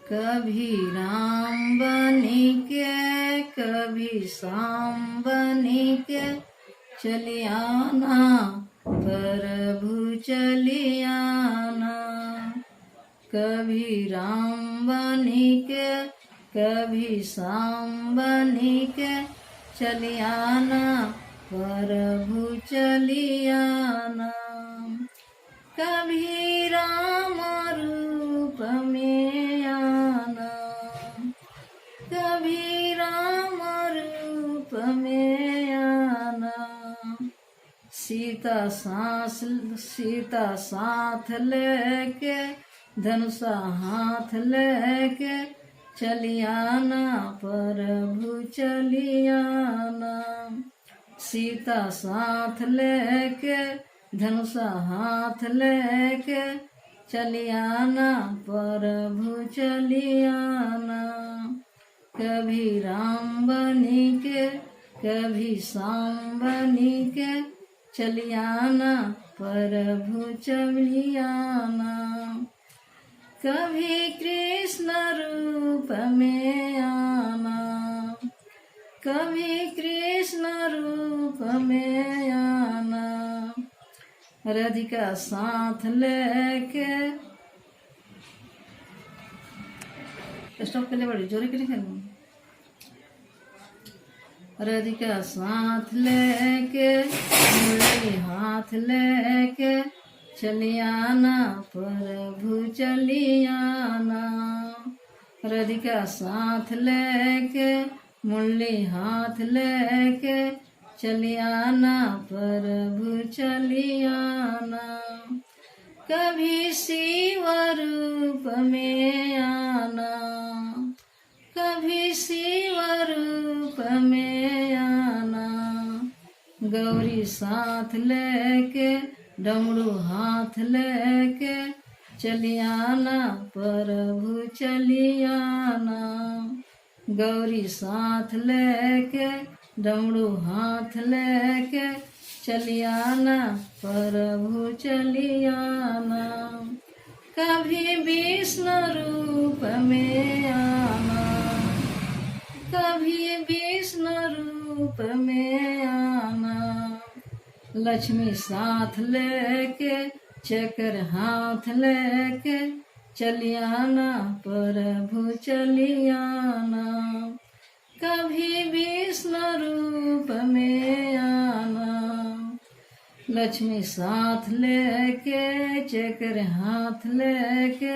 कभी राम बनी के कभी श्याम बनी के चलियाना प्रभु चलियाना। कभी राम बनी के कभी श्याम बनी के चलियाना प्रभु चलियाना। कभी राम रूप में आना कभी राम रूप में आना। सीता साथ लेके धनुषा हाथ लेके चलियाना प्रभु चलियाना। सीता साथ लेके धनुषा हाथ लेके चलियाना प्रभु चलियाना। कभी राम बनी के कभी श्याम बनी के चलियाना प्रभु चलियाना। कभी कृष्ण रूप में आना कभी कृष्ण रूप में आना। राधिका साथ लेके स्टॉप के लिए बड़ी जोरी के लिए राधिका साथ लेके मुरली हाथ लेके चलियाना प्रभु चलियाना। राधिका साथ लेके मुरली हाथ लेके चलियाना प्रभु चलियाना। कभी शिव रूप में आना कभी शिव रूप में आना। गौरी साथ लेके डमरू हाथ लेके चलियाना प्रभु चलियाना। गौरी साथ लेके डमरू हाथ लेके चलियाना प्रभु चलियाना। कभी विष्णु रूप में आना कभी विष्णु रूप में आना। लक्ष्मी साथ लेके चक्र हाथ लेके चलियाना प्रभु चलियाना। कभी विष्णु रूप में आना। लक्ष्मी साथ लेके चक्र हाथ लेके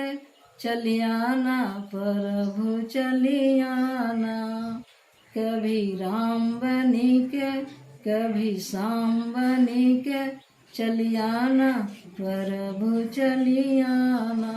चलियाना प्रभु चलियाना। कभी राम बनी के कभी श्याम बनी के चलियाना प्रभु चलियाना।